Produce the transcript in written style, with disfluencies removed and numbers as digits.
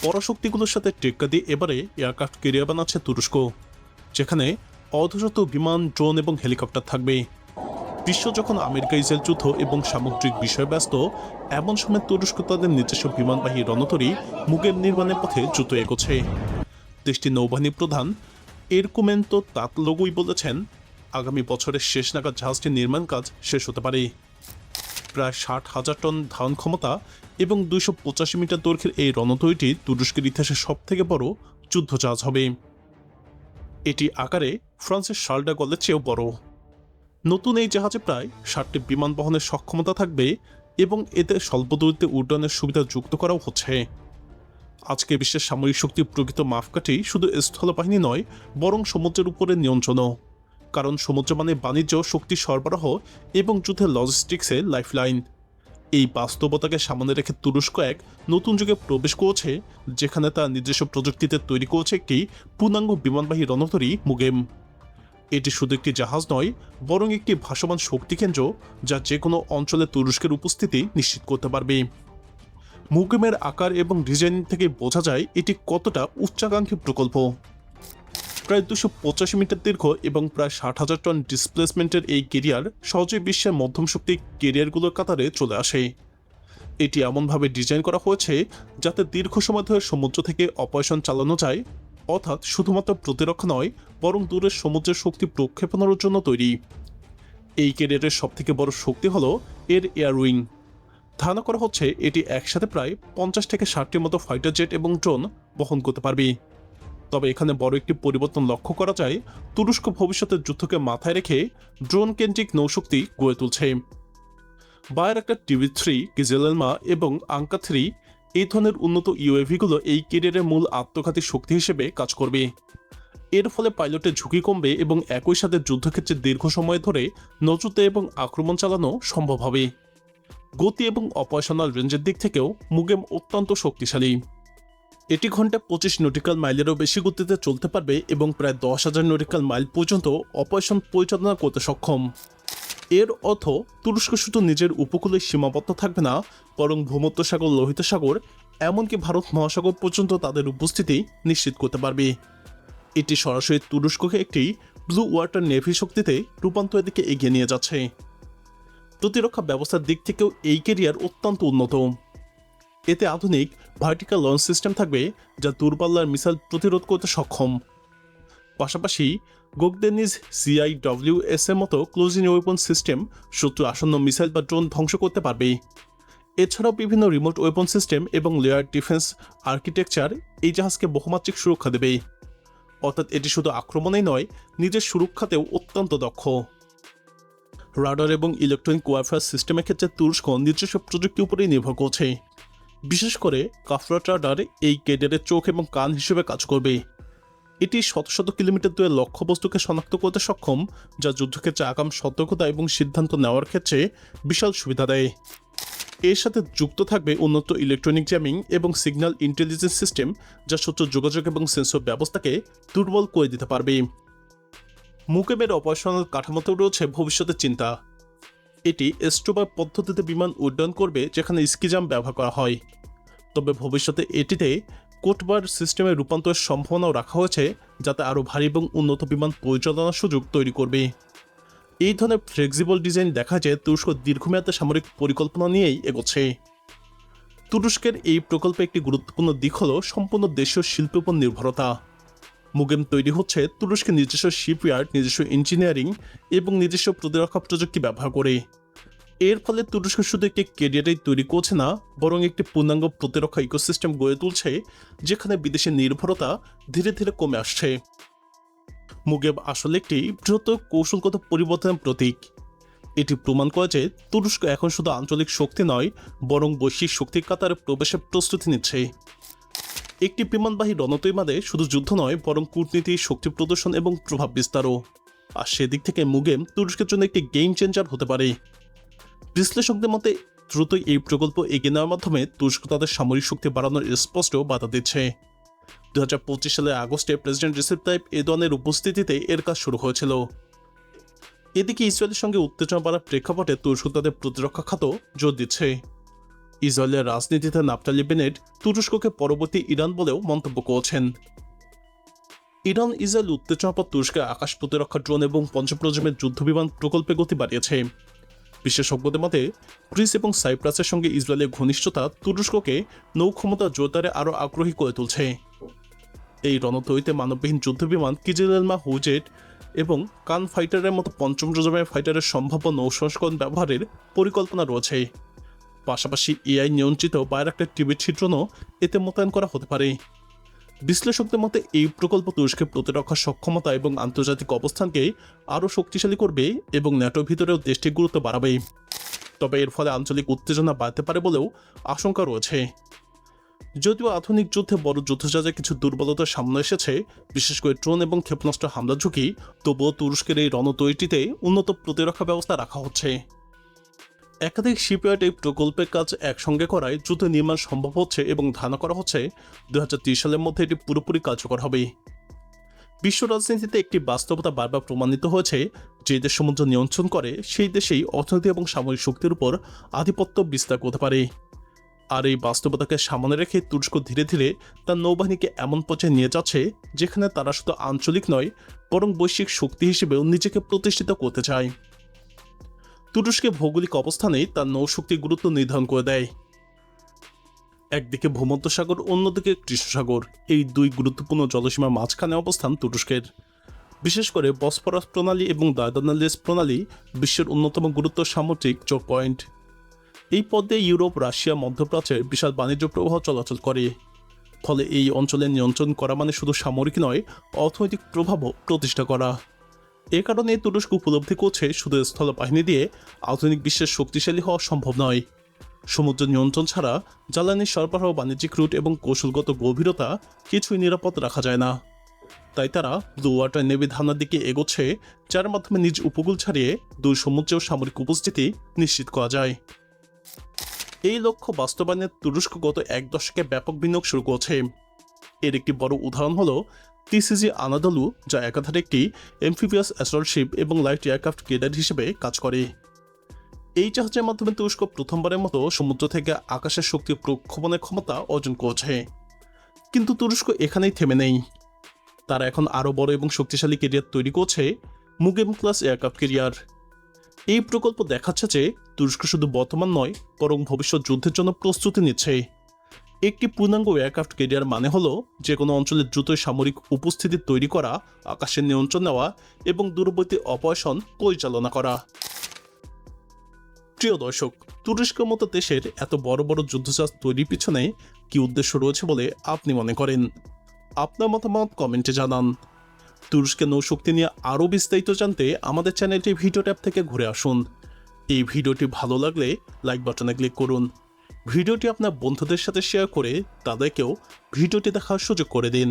পরাশক্তিগুলোর সাথে টেক্কা দিয়ে এবারে এয়ারক্রাফট ক্যারিয়ার বানাচ্ছে তুরস্ক, যেখানে অর্ধশত বিমান, ড্রোন এবং হেলিকপ্টার থাকবে। বিশ্ব যখন আমেরিকা ইসরায়েল যুদ্ধ এবং সামুদ্রিক বিষয়ে ব্যস্ত, এমন সময় তুরস্ক তাদের নিজস্ব বিমানবাহী রণতরী মুগেম নির্মাণের পথে দ্রুত এগোচ্ছে। দেশটির নৌবাহিনী প্রধান এরকুমেন্তো তাতলোগুই বলেছেন, আগামী বছরের শেষ নাগাদ জাহাজটির নির্মাণ কাজ শেষ হতে পারে। প্রায় 60,000 টন ধারণ ক্ষমতা এবং 285 মিটার দৈর্ঘ্যের এই রণতরীটি তুরস্কের ইতিহাসে সবথেকে বড় যুদ্ধজাহাজ হবে। এটি আকারে ফ্রান্সের শার্ল ডা গলের চেয়েও বড়। নতুন এই জাহাজে প্রায় 60টি বিমান বহনের সক্ষমতা থাকবে এবং এতে স্বল্প দূরত্বে উড্ডয়নের সুবিধা যুক্ত করাও হচ্ছে। আজকে বিশ্বের সামরিক শক্তির প্রকৃত মাপকাঠি শুধু স্থলবাহিনী নয়, বরং সমুদ্রের উপরে নিয়ন্ত্রণও। কারণ সমুদ্র মানে বাণিজ্য, শক্তি সরবরাহ এবং যুদ্ধের লজিস্টিক্সের লাইফলাইন। এই বাস্তবতাকে সামনে রেখে তুরস্ক এক নতুন যুগে প্রবেশ করেছে, যেখানে তার নিজস্ব প্রযুক্তিতে তৈরি করেছে একটি পূর্ণাঙ্গ বিমানবাহী রণতরী মুগেম। এটি শুধু একটি জাহাজ নয়, বরং একটি ভাসমান শক্তি কেন্দ্র, যা যে কোনো অঞ্চলে তুরস্কের উপস্থিতি নিশ্চিত করতে পারবে। মুগেমের আকার এবং ডিজাইন থেকে বোঝা যায় এটি কতটা উচ্চাকাঙ্ক্ষী প্রকল্প। প্রায় 285 মিটার দীর্ঘ এবং প্রায় 60,000 টন ডিসপ্লেসমেন্টের এই কেরিয়ার সহজেই বিশ্বের মধ্যম শক্তি কেরিয়ারগুলোর কাতারে চলে আসে। এটি এমনভাবে ডিজাইন করা হয়েছে যাতে দীর্ঘ সময় ধরে সমুদ্র থেকে অপারেশন চালানো যায়, অর্থাৎ শুধুমাত্র প্রতিরক্ষা নয়, বরং দূরের সমুদ্রের শক্তি প্রক্ষেপণের জন্য তৈরি। এই কেরিয়ারের সবথেকে বড় শক্তি হল এর এয়ারউইং। ধারণা করা হচ্ছে এটি একসাথে প্রায় 50 থেকে 60টির মতো ফাইটার জেট এবং ড্রোন বহন করতে পারবে। তবে এখানে বড় একটি পরিবর্তন লক্ষ্য করা যায়। তুরস্ক ভবিষ্যতের যুদ্ধকে মাথায় রেখে ড্রোন কেন্দ্রিক নৌশক্তি গড়ে তুলছে। বায়ারাক্টার TB3, গিজেলেলমা এবং আঙ্কা 3 এই ধরনের উন্নত ইউএভিগুলো এই কেরিয়ারের মূল আত্মঘাতী শক্তি হিসেবে কাজ করবে। এর ফলে পাইলটের ঝুঁকি কমবে এবং একই সাথে যুদ্ধক্ষেত্রে দীর্ঘ সময় ধরে নজরদারি এবং আক্রমণ চালানো সম্ভব হবে। গতি এবং অপারেশনাল রেঞ্জের দিক থেকেও মুগেম অত্যন্ত শক্তিশালী। এটি ঘন্টায় 25 নটিক্যাল মাইলেরও বেশি গতিতে চলতে পারবে এবং প্রায় 10,000 নটিক্যাল মাইল পর্যন্ত অপারেশন পরিচালনা করতে সক্ষম। এর অর্থ তুরস্ক শুধু নিজের উপকূলে সীমাবদ্ধ থাকবে না, বরং ভূমধ্যসাগর, লোহিত সাগর, এমনকি ভারত মহাসাগর পর্যন্ত তাদের উপস্থিতি নিশ্চিত করতে পারবে। এটি সরাসরি তুরস্ককে একটি ব্লু ওয়াটার নেভি শক্তিতে রূপান্তরের দিকে এগিয়ে নিয়ে যাচ্ছে। প্রতিরক্ষা ব্যবস্থার দিক থেকেও এই কেরিয়ার অত্যন্ত উন্নত। এতে আধুনিক ভার্টিক্যাল লঞ্চ সিস্টেম থাকবে, যা দূরপাল্লার মিসাইল প্রতিরোধ করতে সক্ষম। পাশাপাশি গোগদেনিজ CIWS এর মতো ক্লোজিং ওয়েপন সিস্টেম শত্রু আসন্ন মিসাইল বা ড্রোন ধ্বংস করতে পারবে। এছাড়াও বিভিন্ন রিমোট ওয়েপন সিস্টেম এবং লেয়ার ডিফেন্স আর্কিটেকচার এই জাহাজকে বহুমাত্রিক সুরক্ষা দেবে। অর্থাৎ এটি শুধু আক্রমণেই নয়, নিজের সুরক্ষাতেও অত্যন্ত দক্ষ। রাডার এবং ইলেকট্রনিক ওয়ারফেয়ার সিস্টেমের ক্ষেত্রে তুরস্ক নিজস্ব প্রযুক্তির উপরেই নির্ভর করছে। বিশেষ করে কাফরাট রাডার এই কেরিয়ারের চোখ এবং কান হিসেবে কাজ করবে। এটি শত শত কিলোমিটার দূরে লক্ষ্যবস্তুকে শনাক্ত করতে সক্ষম, যা যুদ্ধক্ষেত্রে আগাম সতর্কতা এবং সিদ্ধান্ত নেওয়ার ক্ষেত্রে বিশাল সুবিধা দেয়। এর সাথে যুক্ত থাকবে উন্নত ইলেকট্রনিক জ্যামিং এবং সিগন্যাল ইন্টেলিজেন্স সিস্টেম, যা শত্রুর যোগাযোগ এবং সেন্সর ব্যবস্থাকে দুর্বল করে দিতে পারবে। মুগেমের অপারেশনাল কাঠামোতেও রয়েছে ভবিষ্যতের চিন্তা। এটি এস্ট্রোবা পদ্ধতিতে বিমান উড্ডয়ন করবে, যেখানে স্কিজাম ব্যবহার করা হয়। তবে ভবিষ্যতে এটিতে কোটবার সিস্টেমে রূপান্তরের সম্ভাবনাও রাখা হয়েছে, যাতে আরও ভারী এবং উন্নত বিমান পরিচালনার সুযোগ তৈরি করবে। এই ধরনের ফ্লেক্সিবল ডিজাইন দেখা যায় তুরস্ক দীর্ঘমেয়াদে সামরিক পরিকল্পনা নিয়েই এগোচ্ছে। তুরস্কের এই প্রকল্পে একটি গুরুত্বপূর্ণ দিক হল সম্পূর্ণ দেশীয় শিল্পের উপর নির্ভরতা। মুগেম তৈরি হচ্ছে তুরস্কের নিজস্ব শিপইয়ার্ড, নিজস্ব ইঞ্জিনিয়ারিং এবং নিজস্ব প্রতিরক্ষা প্রযুক্তি ব্যবহার করে। এর ফলে তুরস্ক শুধু একটি কেরিয়ারই তৈরি করছে না, বরং একটি পূর্ণাঙ্গ প্রতিরক্ষা ইকোসিস্টেম গড়ে তুলছে, যেখানে বিদেশি নির্ভরতা ধীরে ধীরে কমে আসছে। মুগেম আসলে একটি বৃহৎ কৌশলগত পরিবর্তনের প্রতীক। এটি প্রমাণ করে যে তুরস্ক এখন শুধু আঞ্চলিক শক্তি নয়, বরং বৈশ্বিক শক্তির কাতারে প্রবেশের প্রস্তুতি নিচ্ছে। একটি বিমানবাহী রণতরী মানে শুধু যুদ্ধ নয়, বরং কূটনীতি, শক্তি প্রদর্শন এবং প্রভাব বিস্তারও। আর সেদিক থেকে মুগেম তুরস্কের জন্য একটি গেম চেঞ্জার হতে পারে। বিশ্লেষকদের মতে দ্রুতই এই প্রকল্প এগিয়ে নেওয়ার মাধ্যমে তুরস্ক তাদের সামরিক শক্তি বাড়ানোর স্পষ্ট বাধা দিচ্ছে। 2025 সালের আগস্টে প্রেসিডেন্ট রিসেপ তাইপ এরদোয়ানের উপস্থিতিতে এর কাজ শুরু হয়েছিল। এদিকে ইসরায়েলের সঙ্গে উত্তেজনা বাড়ার প্রেক্ষাপটে তুরস্ক তাদের প্রতিরক্ষা খাতও জোর দিচ্ছে। ইসরায়েলের রাজনীতিতে নাফতালি বেনেট তুরস্ককে পরবর্তী ইরান বলেও মন্তব্য করেছেন। ইরান ইসরায়েল উত্তেজনার পর তুরস্কে আকাশ প্রতিরক্ষা ড্রোন এবং পঞ্চম প্রজন্মের যুদ্ধবিমান প্রকল্পে গতি বাড়িয়েছে। বিশেষজ্ঞদের মতে গ্রিস এবং সাইপ্রাসের সঙ্গে ইসরায়েলের ঘনিষ্ঠতা তুরস্ককে নৌক্ষমতা জোরদারে আরও আগ্রহী করে তুলছে। এই রণতরীতে মানববিহীন যুদ্ধবিমান কিজিলেলমা হুজেট এবং কান ফাইটারের মতো পঞ্চম প্রজন্মের ফাইটারের সম্ভাব্য নৌ সংস্করণ ব্যবহারের পরিকল্পনা রয়েছে। পাশাপাশি এআই নিয়ন্ত্রিত বাইরাক্টার টিভি ছিদ্রনও এতে মোতায়েন করা হতে পারে। বিশ্লেষকদের মতে এই প্রকল্প তুরস্কের প্রতিরক্ষা সক্ষমতা এবং আন্তর্জাতিক অবস্থানকে আরও শক্তিশালী করবে এবং ন্যাটোর ভিতরেও দেশটির গুরুত্ব বাড়াবে। তবে এর ফলে আঞ্চলিক উত্তেজনা বাড়তে পারে বলেও আশঙ্কা রয়েছে। যদিও আধুনিক যুদ্ধে বড় যুদ্ধজাহাজের কিছু দুর্বলতার সামনে এসেছে, বিশেষ করে ড্রোন এবং ক্ষেপণাস্ত্র হামলার ঝুঁকি, তবুও তুরস্কের এই রণতরীটিতে উন্নত প্রতিরক্ষা ব্যবস্থা রাখা হচ্ছে। একাধিক শিপইয়ার্ড এই প্রকল্পের কাজ একসঙ্গে করায় দ্রুত নির্মাণ সম্ভব হচ্ছে এবং ধারণা করা হচ্ছে 2030 সালের মধ্যে এটি পুরোপুরি কার্যকর হবে। বিশ্ব রাজনীতিতে একটি বাস্তবতা বারবার প্রমাণিত হয়েছে, যে দেশ সমুদ্র নিয়ন্ত্রণ করে সেই দেশেই অর্থনীতি এবং সামরিক শক্তির উপর আধিপত্য বিস্তার করতে পারে। আর এই বাস্তবতাকে সামনে রেখে তুরস্ক ধীরে ধীরে তার নৌবাহিনীকে এমন পর্যায়ে নিয়ে যাচ্ছে যেখানে তারা শুধু আঞ্চলিক নয়, বরং বৈশ্বিক শক্তি হিসেবেও নিজেকে প্রতিষ্ঠিত করতে চায়। তুরস্কের ভৌগোলিক অবস্থানেই তার নৌশক্তির গুরুত্ব নির্ধারণ করে দেয়। একদিকে ভূমধ্যসাগর, অন্যদিকে কৃষ্ণসাগর, এই দুই গুরুত্বপূর্ণ জলসীমার মাঝখানে অবস্থান তুরস্কের। বিশেষ করে বসফরাস প্রণালী এবং দার্দানালিস প্রণালী বিশ্বের অন্যতম গুরুত্ব সামুদ্রিক চোখ পয়েন্ট। এই পথ দিয়ে ইউরোপ, রাশিয়া, মধ্যপ্রাচ্যের বিশাল বাণিজ্য প্রবাহ চলাচল করে। ফলে এই অঞ্চলে নিয়ন্ত্রণ করা মানে শুধু সামরিক নয়, অর্থনৈতিক প্রভাবও প্রতিষ্ঠা করা। এ কারণে তুরস্ক উপলব্ধি করছে শুধু স্থল বাহিনী দিয়ে আধুনিক বিশ্বের শক্তিশালী হওয়া সম্ভব নয়। সমুদ্র নিয়ন্ত্রণ ছাড়া জ্বালানি সরবরাহ, বাণিজ্যিক রুট এবং কৌশলগত গভীরতা কিছুই নিরাপদ রাখা যায় না। তাই তারা ব্লু ওয়াটার নেভি ধারণার দিকে এগোচ্ছে, যার মাধ্যমে নিজ উপকূল ছাড়িয়ে দুই সমুদ্রেও সামরিক উপস্থিতি নিশ্চিত করা যায়। এই লক্ষ্য বাস্তবায়নে তুরস্ক গত এক দশকে ব্যাপক বিনিয়োগ শুরু করেছে। এর একটি বড় উদাহরণ হল টিসিজি আনাদলু, যা একাধারে একটি এমফিবিয়াস অ্যাসল্ট শিপ এবং লাইট এয়ারক্রাফট ক্যারিয়ার হিসেবে কাজ করে। এই জাহাজের মাধ্যমে তুরস্ক প্রথমবারের মতো সমুদ্র থেকে আকাশের শক্তি প্রক্ষেপণের ক্ষমতা অর্জন করেছে। কিন্তু তুরস্ক এখানেই থেমে নেই। তারা এখন আরও বড় এবং শক্তিশালী ক্যারিয়ার তৈরি করছে, মুগেম ক্লাস এয়ারক্রাফট ক্যারিয়ার। এই প্রকল্প দেখাচ্ছে যে তুরস্ক শুধু বর্তমান নয়, বরং ভবিষ্যৎ যুদ্ধের জন্য প্রস্তুতি নিচ্ছে। একটি পূর্ণাঙ্গ এয়ারক্রাফট ক্যারিয়ার মানে হলো যে কোনো অঞ্চলে দ্রুত সামরিক উপস্থিতি তৈরি করা, আকাশের নিয়ন্ত্রণ নেওয়া এবং দূরবর্তী অপারেশন পরিচালনা করা। প্রিয় দর্শক, তুরস্কের মতো দেশের এত বড় বড় যুদ্ধজাহাজ তৈরির পিছনে কি উদ্দেশ্য রয়েছে বলে আপনি মনে করেন? আপনার মতামত কমেন্টে জানান। তুরস্কের নৌশক্তি নিয়ে আরও বিস্তারিত জানতে আমাদের চ্যানেলটি ভিডিও ট্যাব থেকে ঘুরে আসুন। এই ভিডিওটি ভালো লাগলে লাইক বাটনে ক্লিক করুন। ভিডিওটি আপনার বন্ধুদের সাথে শেয়ার করে তাদেরকেও ভিডিওটি দেখার সুযোগ করে দিন।